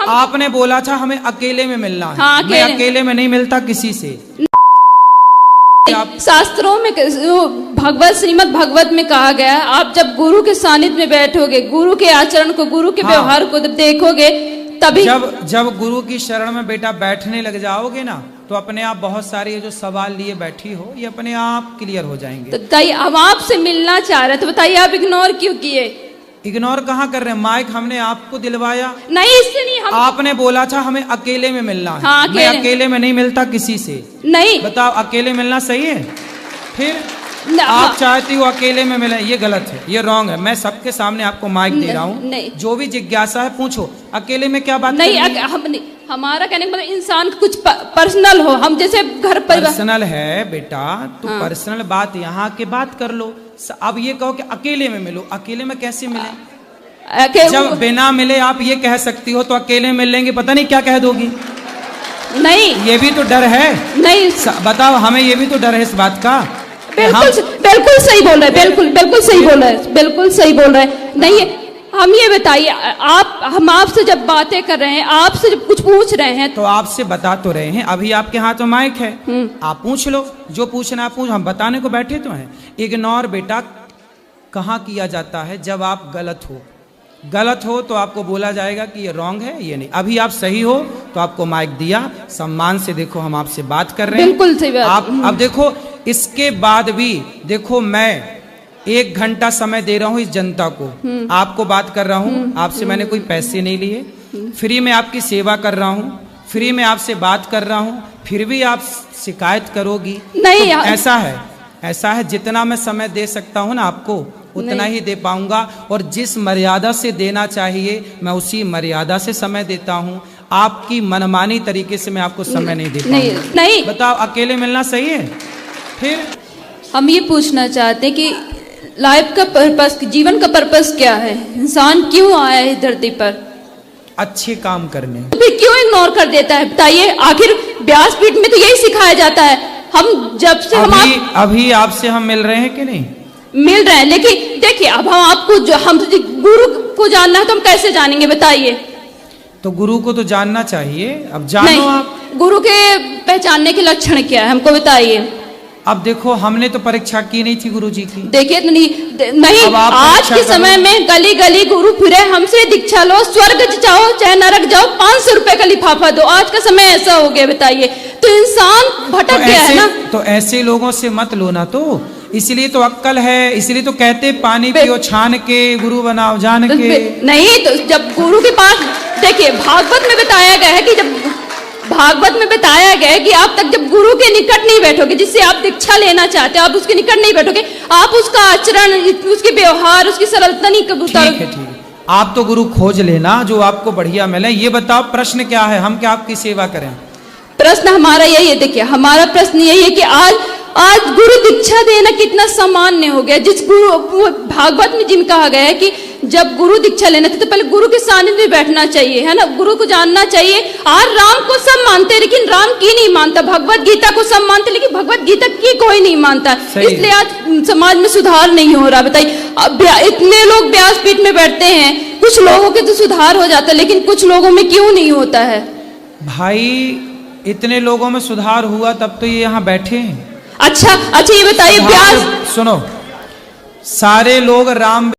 आपने बोला था हमें अकेले में मिलना है। हाँ, मैं अकेले में नहीं मिलता किसी से। शास्त्रों में भगवत श्रीमद् भगवत में कहा गया है, आप जब गुरु के सानिध्य में बैठोगे, गुरु के आचरण को, गुरु के व्यवहार को देखोगे, तभी जब गुरु की शरण में बेटा बैठने लग जाओगे ना, तो अपने आप बहुत सारे ये जो सवाल लिए बैठी हो, ये अपने आप क्लियर हो जाएंगे। तो बताइए, हम आपसे मिलना चाह रहे, तो बताइए आप इग्नोर क्यों किए? इग्नोर कहाँ कर रहे हैं? माइक हमने आपको दिलवाया नहीं, इससे नहीं। आपने बोला था हमें अकेले में मिलना है। हाँ, मैं अकेले में नहीं मिलता किसी से। नहीं, बताओ अकेले मिलना सही है? फिर आप चाहती हो अकेले में मिले, ये गलत है, ये रॉन्ग है। मैं सबके सामने आपको माइक दे रहा हूँ, जो भी जिज्ञासा है पूछो। अकेले में क्या बात नहीं, हमारा कहने का मतलब इंसान कुछ पर्सनल हो, हम जैसे घर पर पर्सनल है बेटा, तो पर्सनल बात यहाँ के बात कर लो। अब ये कहो कि अकेले में मिलो, अकेले में कैसे मिले? जब बिना मिले आप ये कह सकती हो, तो अकेले मिल लेंगे पता नहीं क्या कह दोगी। नहीं, ये भी तो डर है। नहीं बताओ, हमें ये भी तो डर है इस बात का। बिल्कुल सही बोल रहे, बिल्कुल सही बोल रहे, बिल्कुल सही बोल रहे। नहीं, हम ये बताइए, हम आपसे जब बातें कर रहे हैं, आपसे जब कुछ पूछ रहे हैं, तो आपसे बता तो रहे हैं। अभी आपके हाथ में माइक है, आप पूछ लो, जो पूछना आप पूछ, हम बताने को बैठे तो हैं। इग्नोर बेटा कहाँ किया जाता है? जब आप गलत हो तो आपको बोला जाएगा कि ये रॉन्ग है, ये नहीं। अभी आप सही हो तो आपको माइक दिया, सम्मान से देखो हम आपसे बात कर रहे हैं। बिल्कुल सही बात। आप अब देखो, इसके बाद भी देखो, मैं 1 घंटा समय दे रहा हूँ इस जनता को, आपको बात कर रहा हूँ, आपसे मैंने कोई पैसे नहीं लिए, फ्री में आपकी सेवा कर रहा हूँ, फ्री में आपसे बात कर रहा हूँ, फिर भी आप शिकायत करोगी। नहीं, तो ऐसा है जितना मैं समय दे सकता हूँ ना आपको, उतना ही दे पाऊंगा, और जिस मर्यादा से देना चाहिए मैं उसी मर्यादा से समय देता हूँ। आपकी मनमानी तरीके से मैं आपको समय नहीं दे पाऊंगा। नहीं, बताओ अकेले मिलना सही है? फिर हम ये पूछना चाहते हैं कि लाइफ का पर्पस, जीवन का पर्पस क्या है? इंसान क्यों आया है धरती पर? अच्छे काम करने। फिर क्यों इग्नोर कर देता है? बताइए, आखिर व्यासपीठ में तो यही सिखाया जाता है। हम जब से अभी आपसे हम मिल रहे हैं कि नहीं? मिल रहे हैं, लेकिन देखिए, अब हम आपको हम गुरु को जानना है तो हम कैसे जानेंगे? बताइए। तो गुरु को तो जानना चाहिए, अब जानो आप। गुरु के पहचानने के लक्षण क्या है, हमको बताइए। अब देखो, हमने तो परीक्षा की नहीं थी गुरु जी की। देखिए, नहीं, आज के समय में गली गली गुरु फिरे, हमसे दीक्षा लो, स्वर्ग जाओ चाहे नरक जाओ, 500 रुपए का लिफाफा दो। आज का समय ऐसा हो गया, बताइए। तो इंसान भटक गया है ना। तो ऐसे लोगों से मत लो ना, तो इसलिए तो अक्कल है, इसलिए तो कहते पानी पियो छान के, गुरु बनाओ जान के। नहीं, तो जब गुरु के पास, देखिए भागवत में बताया गया है कि आप तक जब गुरु के निकट नहीं बैठोगे, जिससे आप दीक्षा लेना चाहते हो, आप उसके निकट नहीं बैठोगे, आप उसका आचरण, उसके व्यवहार, उसकी सरलता नहीं कबूतर। ठीक है, आप तो गुरु खोज लेना जो आपको बढ़िया मिले। ये बताओ प्रश्न क्या है, हम क्या आपकी सेवा करें? प्रश्न हमारा यही है, देखिए हमारा प्रश्न यही है कि आज गुरु दीक्षा देना कितना सामान्य हो गया। जिस गुरु, भागवत में जिन कहा गया है कि जब गुरु दीक्षा लेना था तो पहले गुरु के सानिध्य में बैठना चाहिए, है ना, गुरु को जानना चाहिए। आज राम को सब मानते, लेकिन राम की नहीं मानता। भगवत गीता को सब मानते, लेकिन भगवत गीता की कोई नहीं मानता। इसलिए आज समाज में सुधार नहीं हो रहा। बताइए, अब इतने लोग व्यासपीठ में बैठते हैं, कुछ लोगों के तो सुधार हो जाता है, लेकिन कुछ लोगों में क्यों नहीं होता है? भाई, इतने लोगों में सुधार हुआ तब तो ये यहाँ बैठे हैं। अच्छा, ये बताइए, सुनो, सारे लोग राम